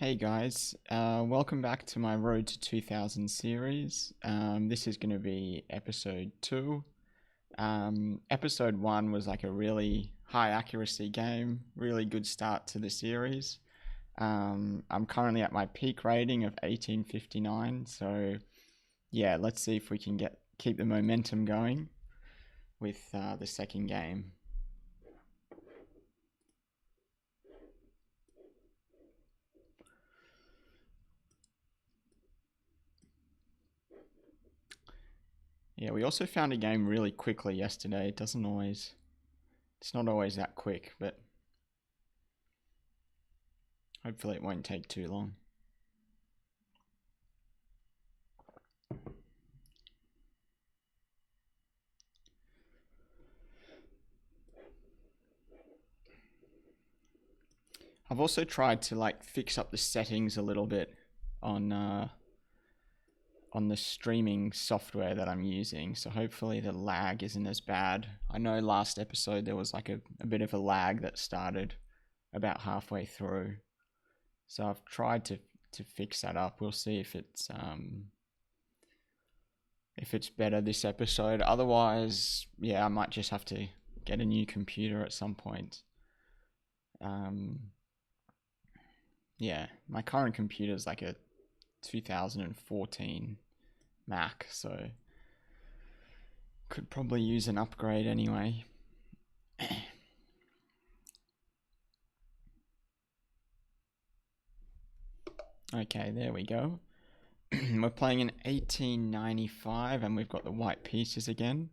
Hey guys, welcome back to my Road to 2000 series. This is going to be episode 2. Episode 1 was like a really high accuracy game, really good start to the series. I'm currently at my peak rating of 1859, so yeah, let's see if we can keep the momentum going with the second game. Yeah, we also found a game really quickly yesterday. It's not always that quick, but hopefully it won't take too long. I've also tried to like fix up the settings a little bit on on the streaming software that I'm using, so hopefully the lag isn't as bad. I know last episode there was like a bit of a lag that started about halfway through, so I've tried to fix that up. We'll see if it's better this episode. Otherwise, yeah, I might just have to get a new computer at some point. Yeah, my current computer is like a 2014 Mac, so could probably use an upgrade anyway. Okay, there we go. We're playing in 1895 and we've got the white pieces again.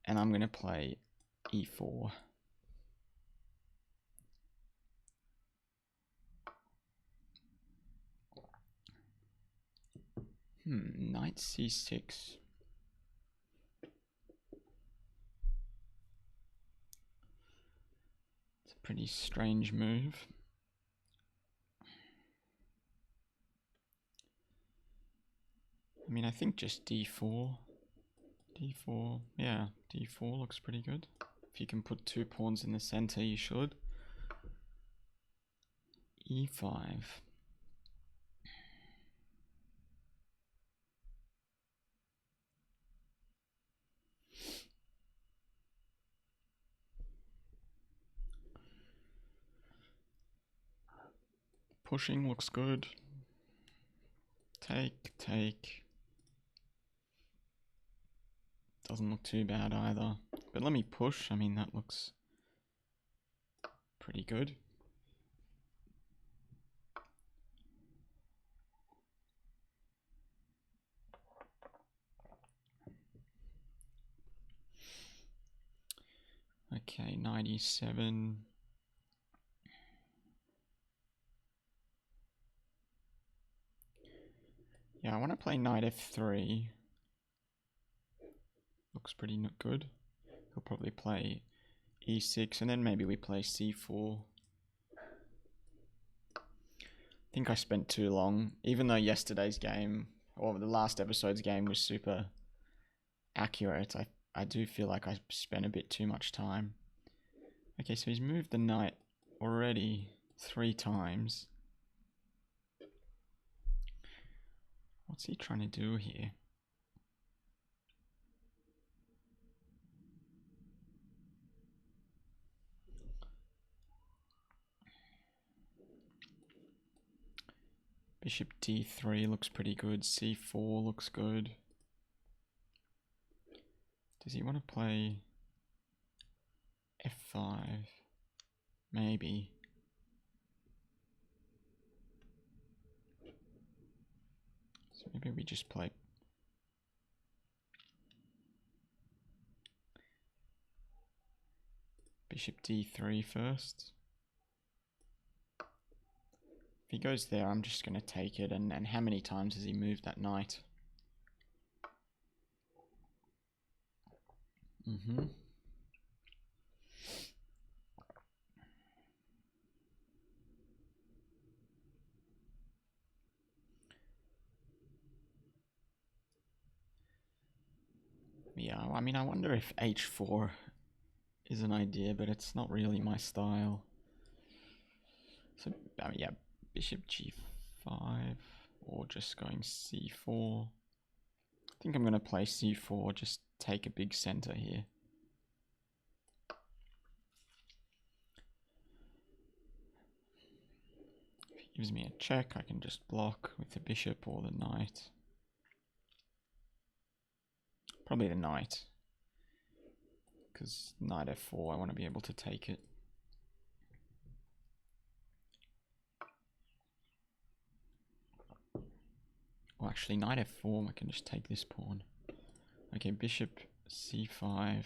And I'm going to play e4. Knight c6. It's a pretty strange move. I mean, I think just d4. d4, yeah, d4 looks pretty good. If you can put 2 pawns in the center, you should. e5. Pushing looks good. Take. Doesn't look too bad either. But let me push. I mean, that looks pretty good. Okay, 97. Yeah, I want to play knight f3. Looks pretty good. He'll probably play e6 and then maybe we play c4. I think I spent too long, even though yesterday's game, or the last episode's game was super accurate. I do feel like I spent a bit too much time. Okay, so he's moved the knight already 3 times. What's he trying to do here? Bishop d3 looks pretty good. c4 looks good. Does he want to play f5? Maybe. So maybe we just play Bishop d3 first. If he goes there, I'm just going to take it. And how many times has he moved that knight? Yeah, I mean, I wonder if h4 is an idea, but it's not really my style. So, yeah, bishop g5 or just going c4. I think I'm going to play c4, just take a big center here. If he gives me a check, I can just block with the bishop or the knight. Probably the knight, because knight f4, I want to be able to take it. Well, actually, knight f4, I can just take this pawn. Okay, bishop c5.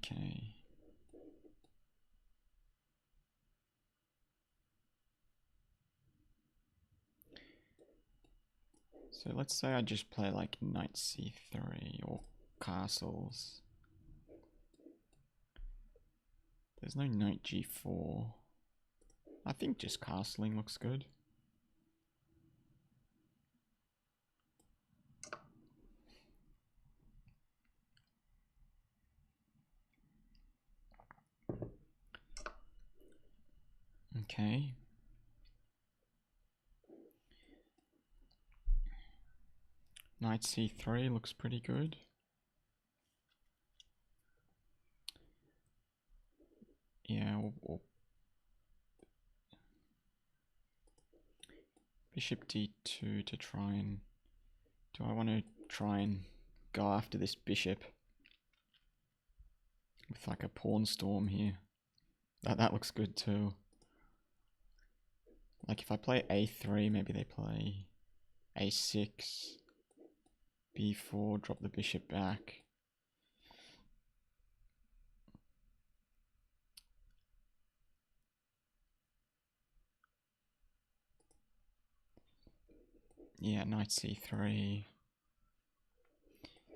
Okay. So let's say I just play like knight c3 or castles. There's no knight g4. I think just castling looks good. Okay. Knight c3 looks pretty good. Yeah, or bishop d2 to try and... Do I want to try and go after this bishop with like a pawn storm here? That looks good too. Like if I play a3, maybe they play a6, b4, drop the bishop back. Yeah, knight c3.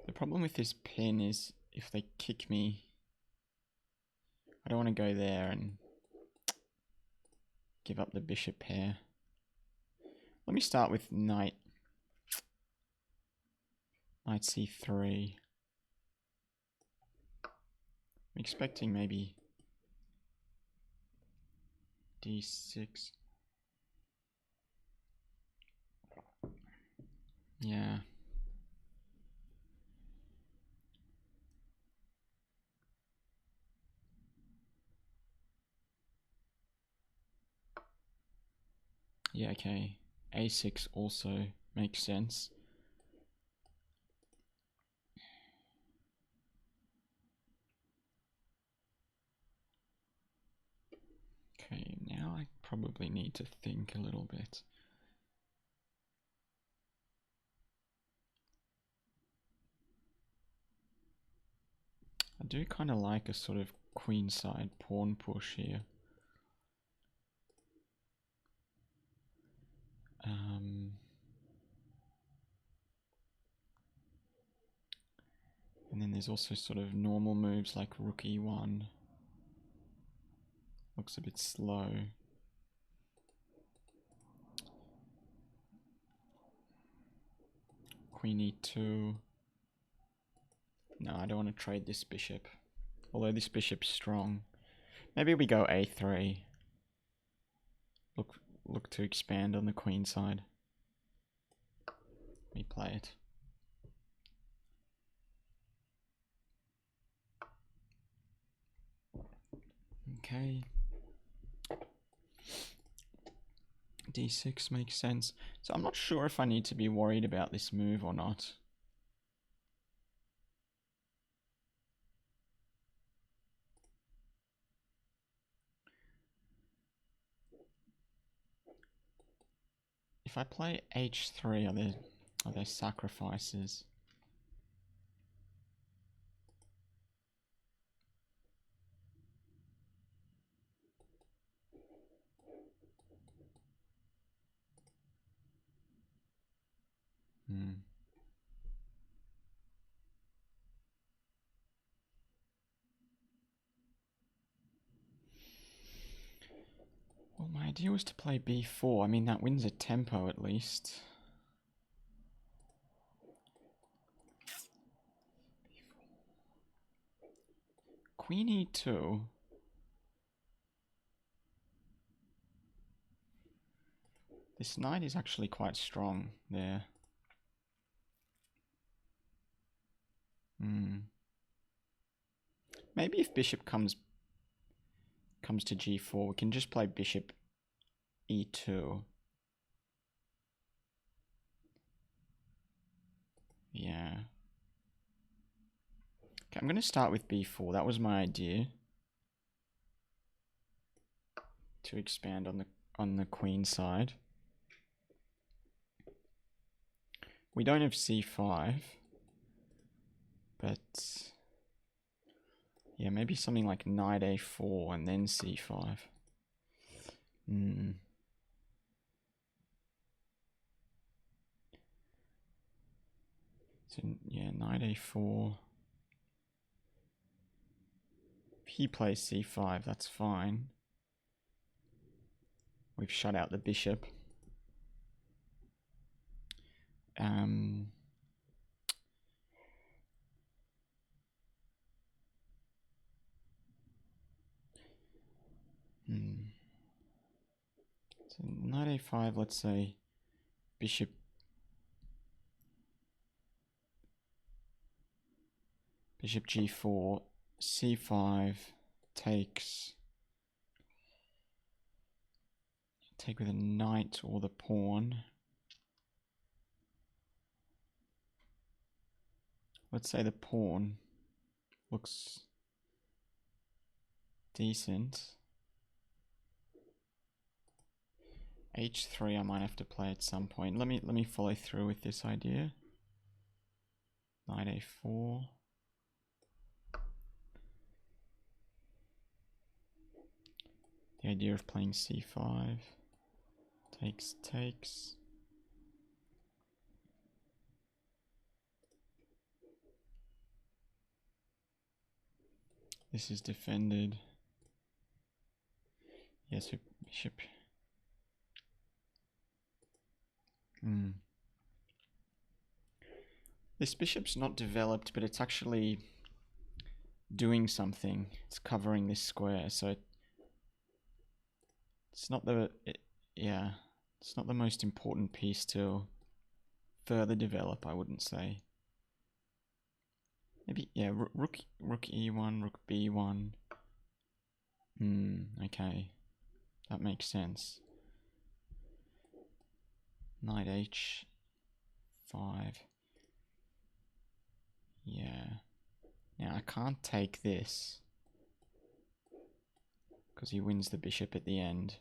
The problem with this pin is if they kick me, I don't want to go there and give up the bishop pair. Let me start with knight c3. I'm expecting maybe d6. Yeah. Yeah, okay. a6 also makes sense. Okay, now I probably need to think a little bit. I do kind of like a sort of queenside pawn push here. And then there's also sort of normal moves like rook e1. Looks a bit slow. Queen e2. No, I don't want to trade this bishop. Although this bishop's strong. Maybe we go a3. Look to expand on the queen side. Let me play it. Okay. d6 makes sense. So I'm not sure if I need to be worried about this move or not. If I play h3, are there sacrifices? idea was to play b4. I mean, that wins a tempo at least. Queen e2. This knight is actually quite strong there. Maybe if bishop comes to g4, we can just play bishop e2. Yeah. Okay, I'm going to start with b4. That was my idea. To expand on the queen side. We don't have c5. But yeah, maybe something like knight a4 and then c5. So yeah, knight a4. If he plays c5, that's fine. We've shut out the bishop. So knight a5, let's say bishop g4, c5 takes. Take with a knight or the pawn. Let's say the pawn looks decent. h3 I might have to play at some point. Let me follow through with this idea. Knight a4. The idea of playing c5. Takes. This is defended. Yes, bishop. This bishop's not developed, but it's actually doing something. It's covering this square, so it's not it's not the most important piece to further develop, I wouldn't say. Maybe, yeah, rook e1, rook b1. Okay. That makes sense. Knight h5. Yeah. Now I can't take this because he wins the bishop at the end.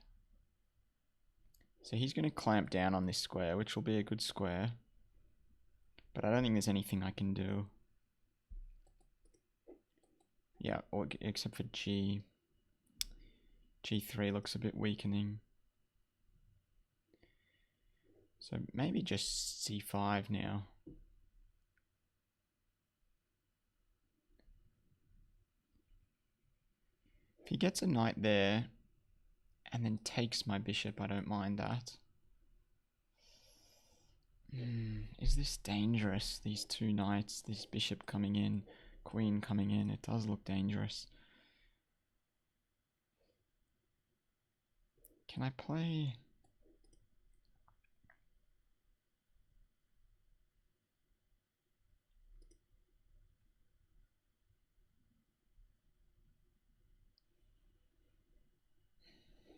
So he's going to clamp down on this square, which will be a good square. But I don't think there's anything I can do. Yeah, or except for g3 looks a bit weakening. So maybe just c5 now. If he gets a knight there and then takes my bishop, I don't mind that. Is this dangerous? These two knights, this bishop coming in, queen coming in, it does look dangerous. Can I play?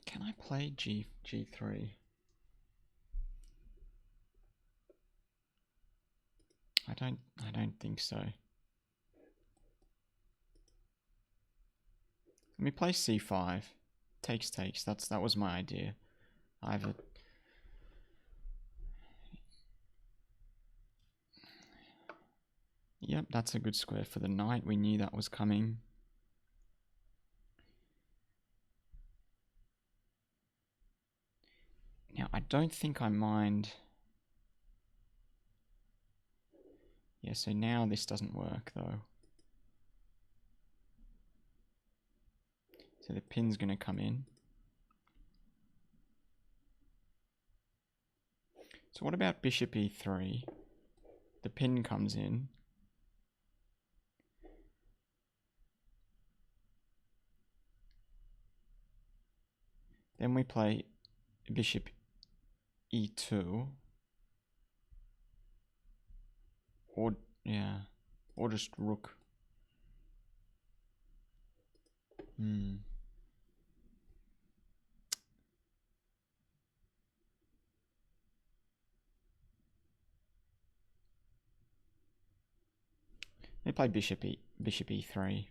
Can I play g3? I don't think so. Let me play c5. Takes. That was my idea. I have a Yep, that's a good square for the knight. We knew that was coming. Now, I don't think I mind. Yeah, so now this doesn't work, though. So the pin's going to come in. So what about bishop e3? The pin comes in. Then we play bishop e2. Or, yeah, or just rook. They play bishop e3.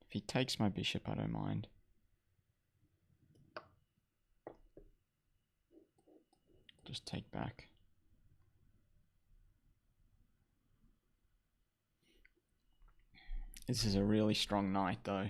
If he takes my bishop, I don't mind. Just take back. This is a really strong knight, though.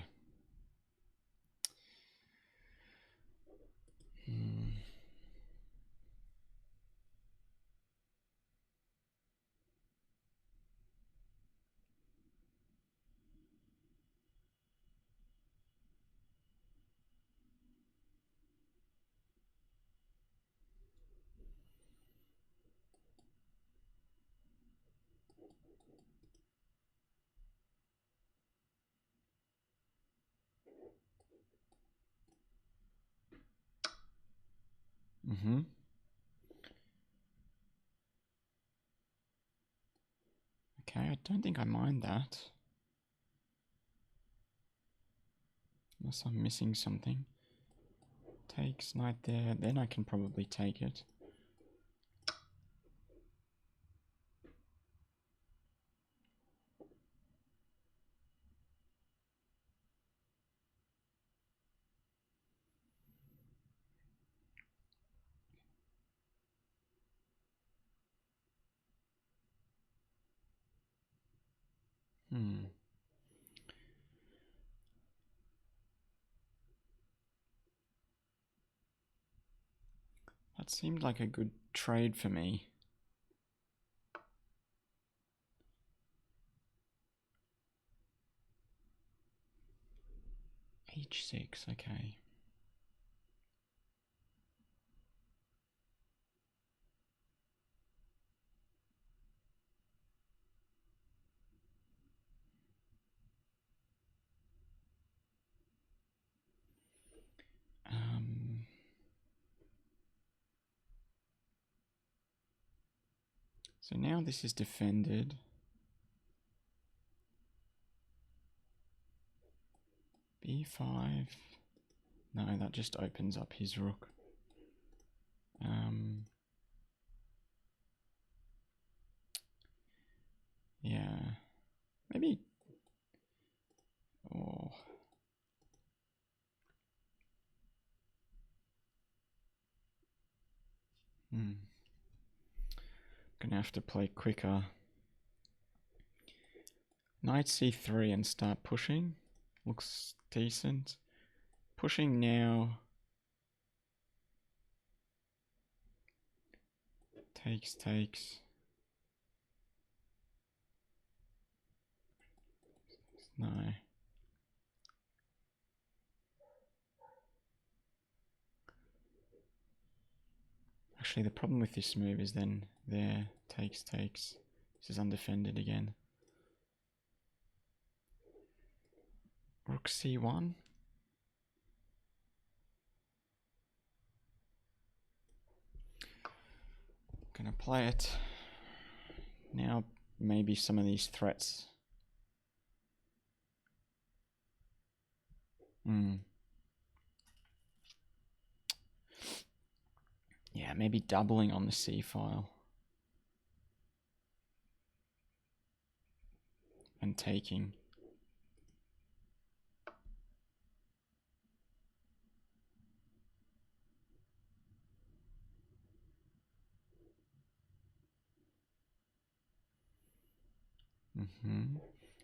Okay, I don't think I mind that. Unless I'm missing something. Takes knight there, then I can probably take it. That seemed like a good trade for me. H6, okay. So now this is defended. B5. No, that just opens up his rook. Yeah. Maybe. Oh. Gonna have to play quicker. Knight c3 and start pushing. Looks decent. Pushing now. Takes. No. Actually, the problem with this move is then there, takes. This is undefended again. Rook c1. Gonna play it. Now maybe some of these threats. Yeah, maybe doubling on the c file. And taking.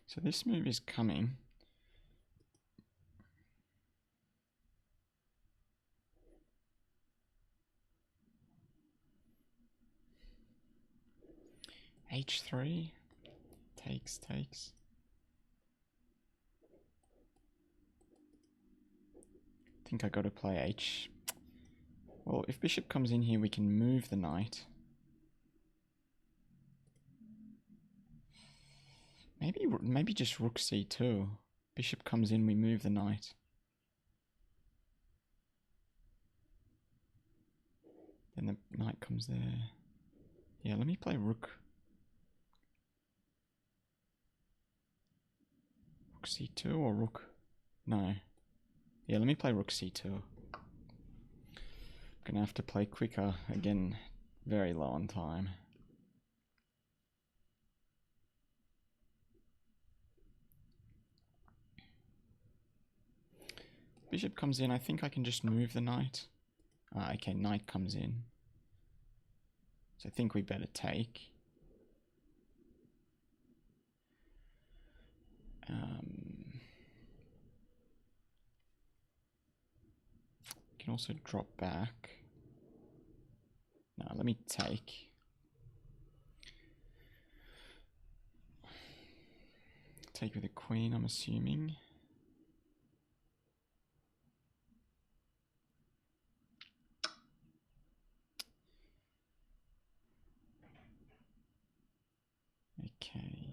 So this move is coming. H3. Takes. I think I gotta play H. Well, if bishop comes in here, we can move the knight. Maybe just rook c2. Bishop comes in, we move the knight. Then the knight comes there. Yeah, let me play rook. Rook c2 or rook? No. Yeah, let me play rook c2. Gonna have to play quicker. Again, very low on time. Bishop comes in. I think I can just move the knight. Okay, knight comes in. So I think we better take. Can also drop back. No, let me take. Take with a queen, I'm assuming. Okay.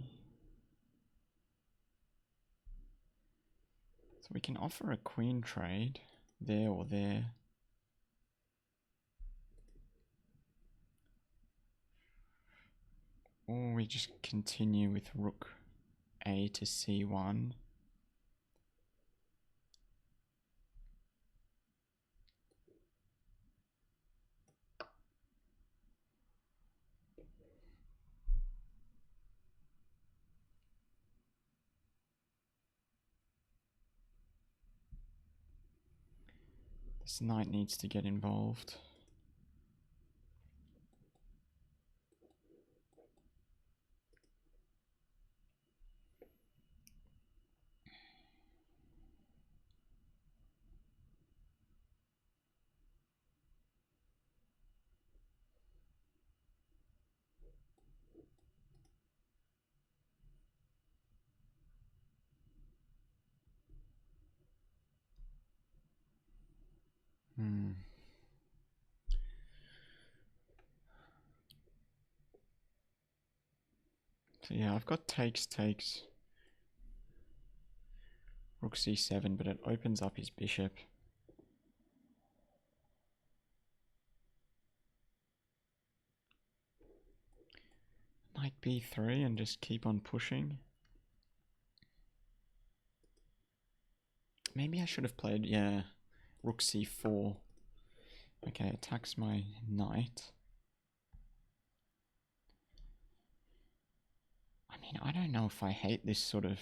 So we can offer a queen trade there or there. Or we just continue with rook a to c1. This knight needs to get involved. So yeah, I've got takes. Rook c7, but it opens up his bishop. Knight b3 and just keep on pushing. Maybe I should have played, yeah, rook c4. Okay, attacks my knight. I mean, I don't know if I hate this sort of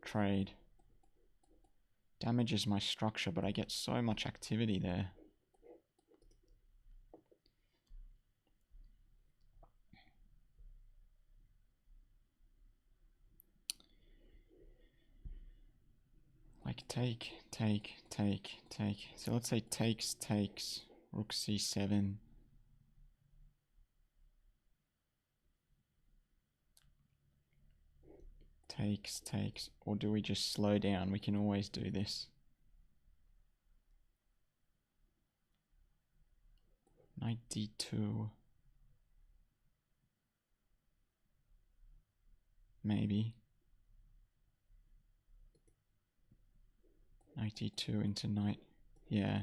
trade. Damages my structure, but I get so much activity there. Like take. So let's say takes, rook c7. Takes. Or do we just slow down? We can always do this. Knight d2. Maybe. Knight d2 into knight. Yeah.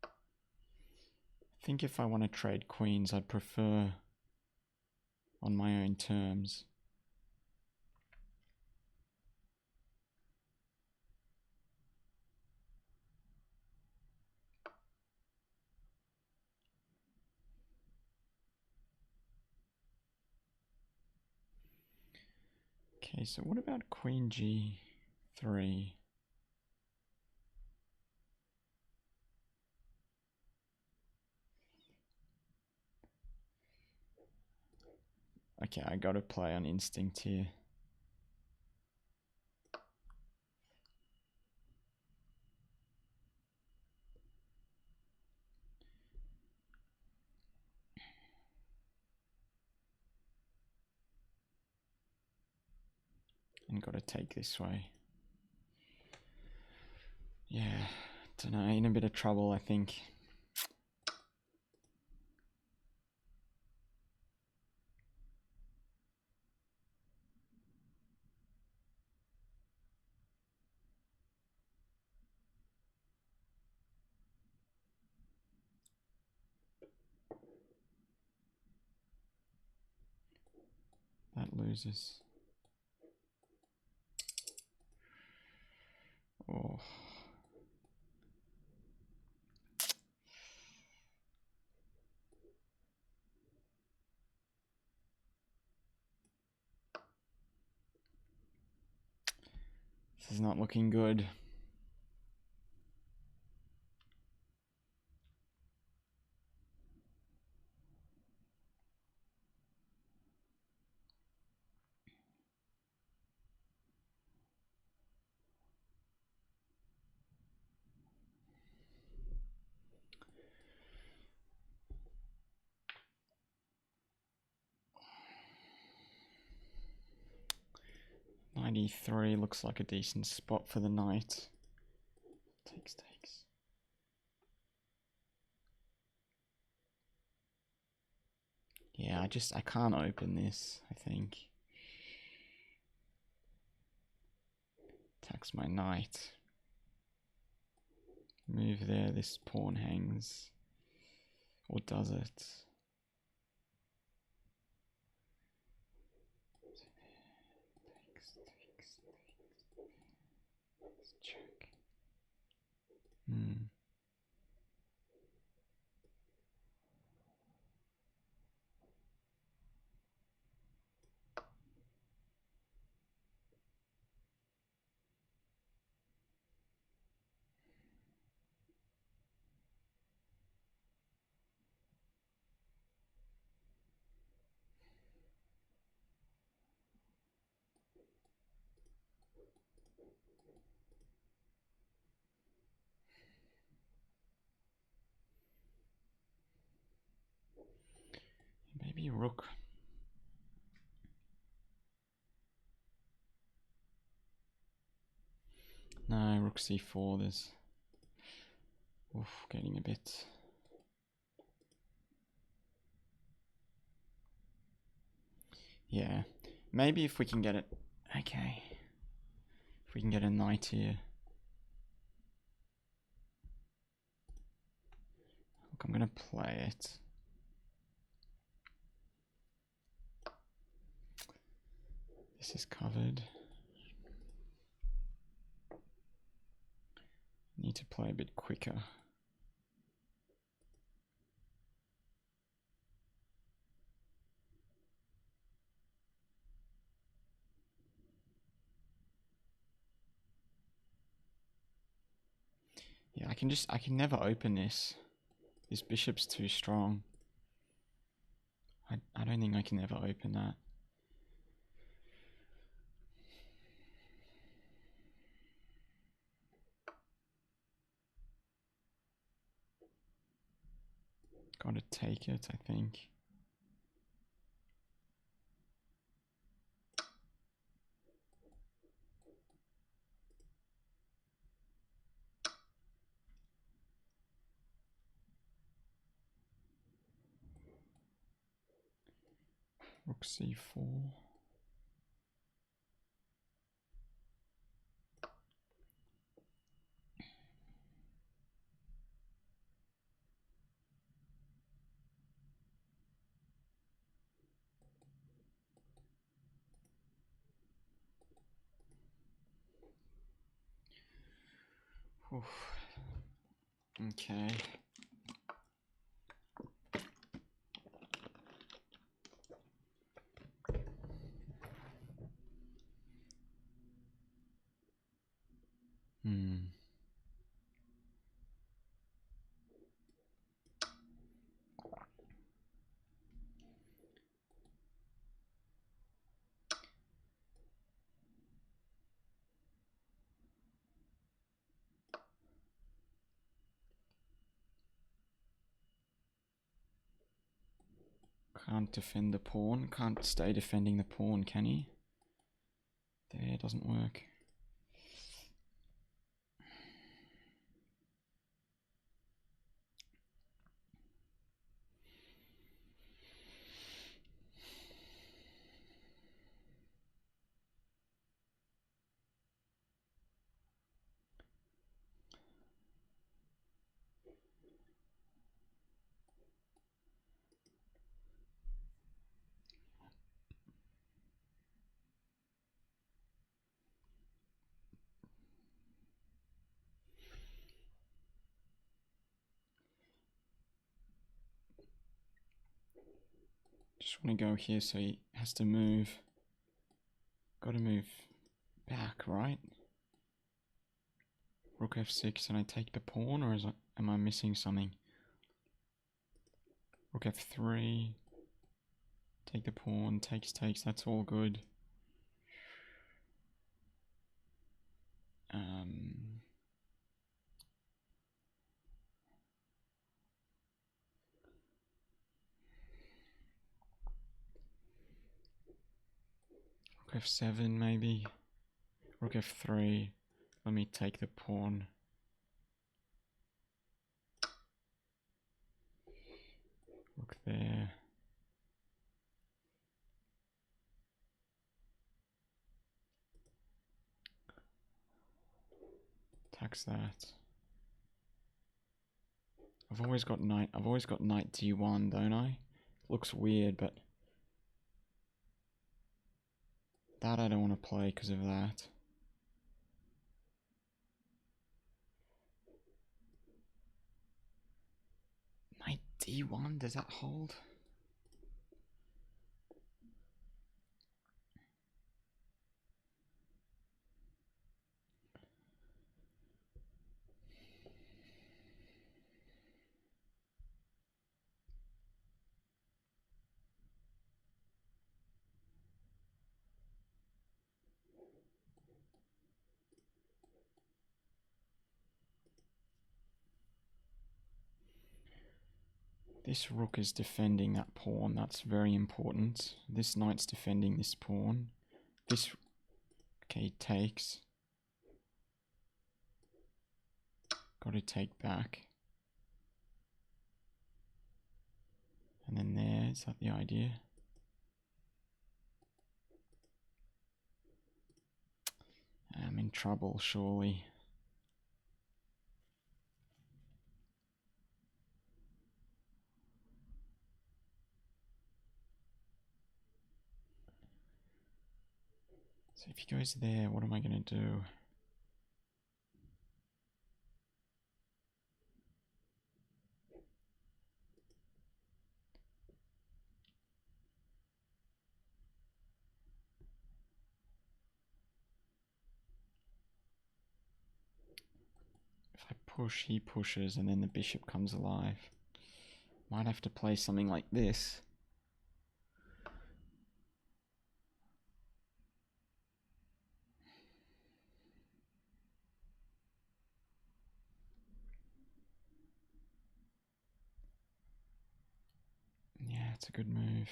I think if I want to trade queens, I'd prefer on my own terms. Okay, so what about queen g3? Okay, I gotta play on instinct here. And gotta take this way. Yeah, don't know, in a bit of trouble, I think. White loses. Oh. This is not looking good. .93 looks like a decent spot for the knight. Takes. Yeah, I can't open this, I think. Attacks my knight. Move there, this pawn hangs. Or does it? Takes. Let's check. Maybe rook. No, rook c4. There's getting a bit. Yeah, maybe if we can get it. Okay, if we can get a knight here. Look, I'm gonna play it. This is covered. Need to play a bit quicker. Yeah, I can never open this. This bishop's too strong. I don't think I can ever open that. Gotta take it, I think. Rook c4. Oof. Okay. Can't defend the pawn. Can't stay defending the pawn, can he? There, doesn't work. Just want to go here, so he has to move. Got to move back, right? Rook f6, and I take the pawn, or am I missing something? Rook f3. Take the pawn, takes, that's all good. Rook f7 maybe. Rook f3. Let me take the pawn. Rook there. Attacks that. I've always got knight d1, don't I? Looks weird, but that I don't want to play because of that. Knight d1, does that hold? This rook is defending that pawn, that's very important. This knight's defending this pawn. This, okay, takes. Got to take back. And then there, is that the idea? I'm in trouble, surely. So if he goes there, what am I going to do? If I push, he pushes, and then the bishop comes alive. Might have to play something like this. Yeah, it's a good move.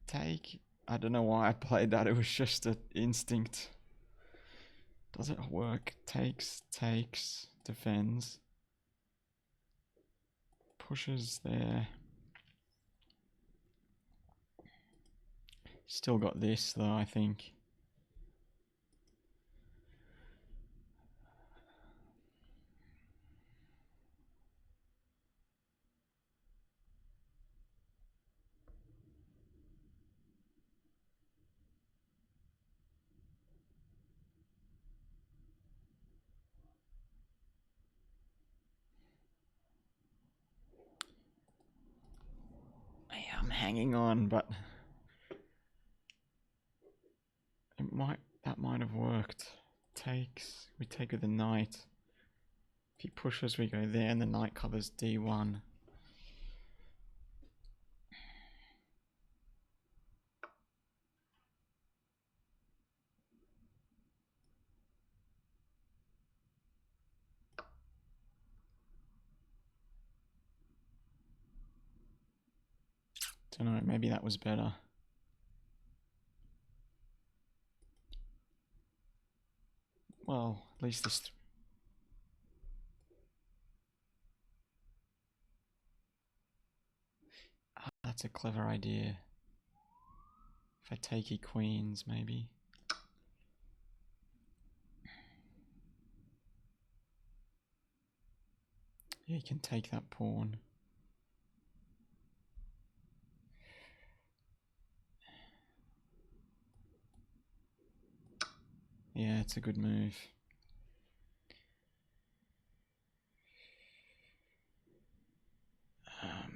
Take. I don't know why I played that, it was just an instinct. Does it work? Takes, defends. Pushes there. Still got this though, I think. Yeah, I'm hanging on, but that might have worked. Takes, we take with the knight. If he pushes, we go there, and the knight covers d1. Don't know, maybe that was better. Well, at least this... that's a clever idea. If I take he queens, maybe. Yeah, he can take that pawn. Yeah, Yeah, it's a good move.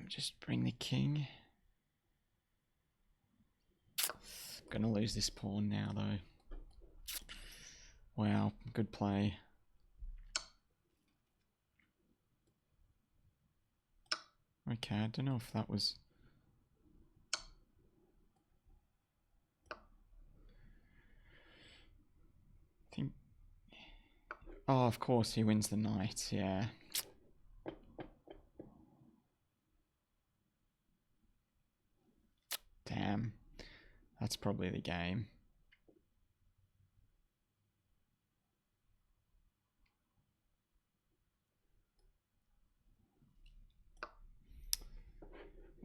Just bring the king. Gonna lose this pawn now, though. Wow, good play. Okay, I don't know if that was... I think... Oh, of course, he wins the knight, yeah. Damn. That's probably the game.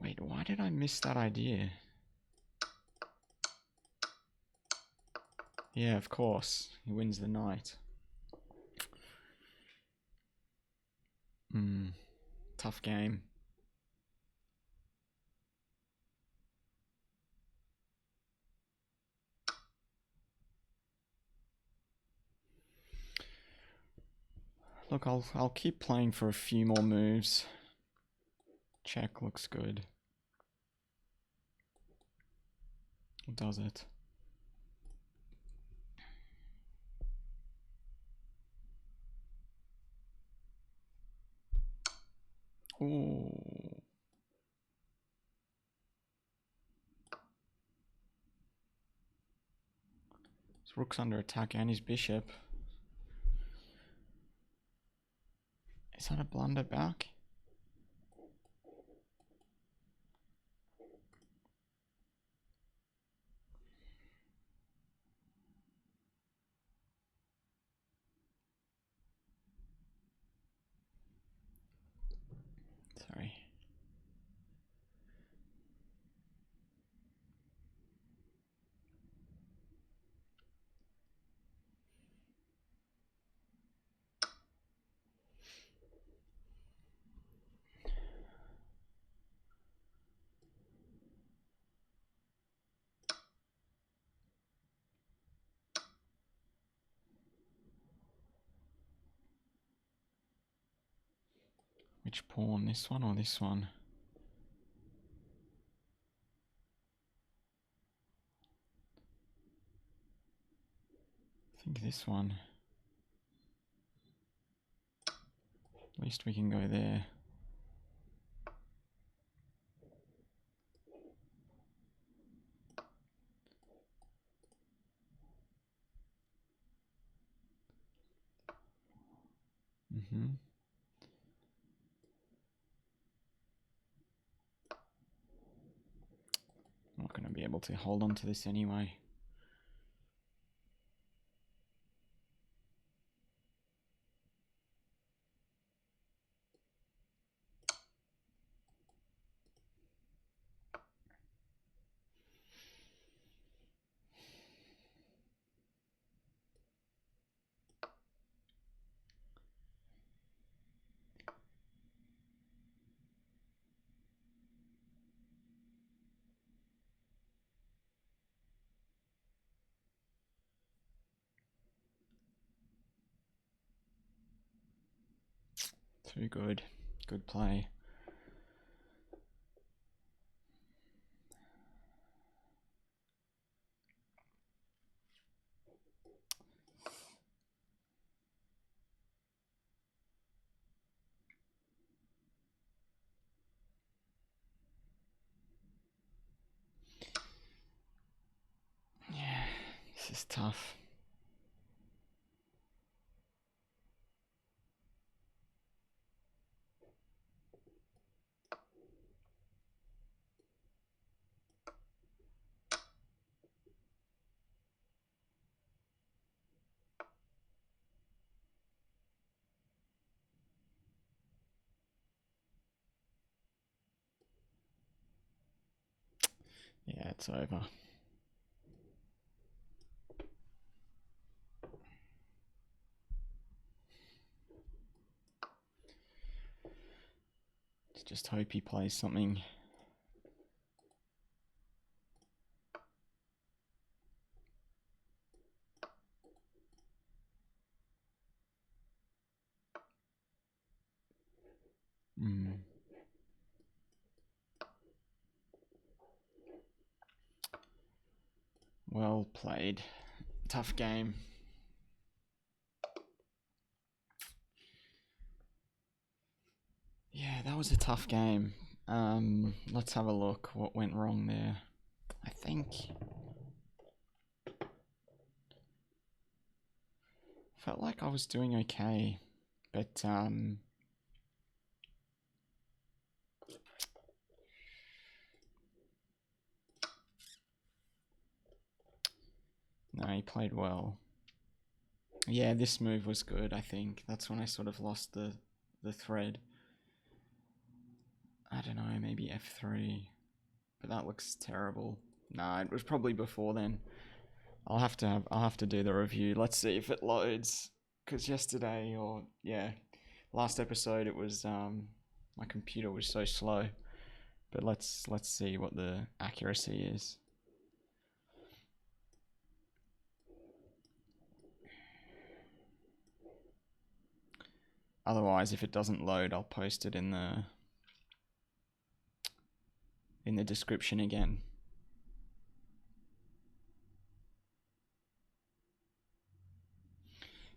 Wait, why did I miss that idea? Yeah, of course. He wins the knight. Tough game. Look, I'll keep playing for a few more moves. Check looks good. Does it? Ooh. His rook's under attack and his bishop. Is that a blunder back? Sorry. Which pawn? This one or this one? I think this one. At least we can go there. Not going to be able to hold on to this anyway. Too good. Good play. Yeah, this is tough. Yeah, it's over. Just hope he plays something. Well played. Tough game. Yeah, that was a tough game. Let's have a look what went wrong there. I think felt like I was doing okay, but no, he played well. Yeah, this move was good, I think. That's when I sort of lost the thread. I don't know, maybe F3. But that looks terrible. Nah, it was probably before then. I'll have to do the review. Let's see if it loads. Cause yesterday last episode it was my computer was so slow. But let's see what the accuracy is. Otherwise, if it doesn't load, I'll post it in the description again.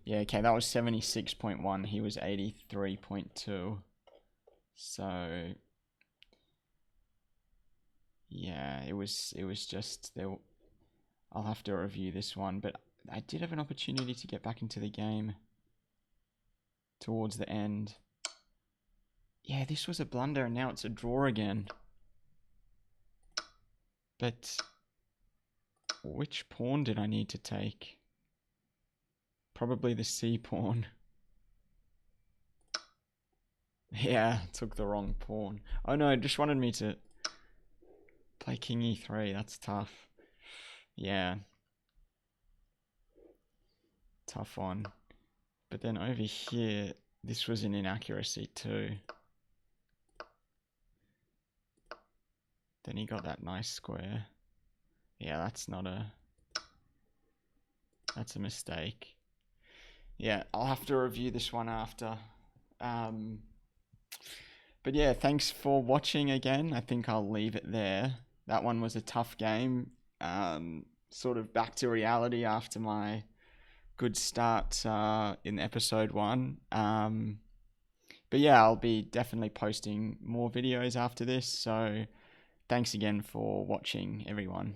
Yeah, okay, that was 76.1. He was 83.2. So yeah, it was just there. I'll have to review this one, but I did have an opportunity to get back into the game towards the end. Yeah, this was a blunder, and now it's a draw again. But which pawn did I need to take? Probably the C pawn. Yeah, took the wrong pawn. Oh no, just wanted me to play King E3. That's tough. Yeah. Tough one. But then over here, this was an inaccuracy too. Then he got that nice square. Yeah, that's a mistake. Yeah, I'll have to review this one after. But yeah, thanks for watching again. I think I'll leave it there. That one was a tough game. Sort of back to reality after my good start in episode 1. But yeah, I'll be definitely posting more videos after this. So thanks again for watching, everyone.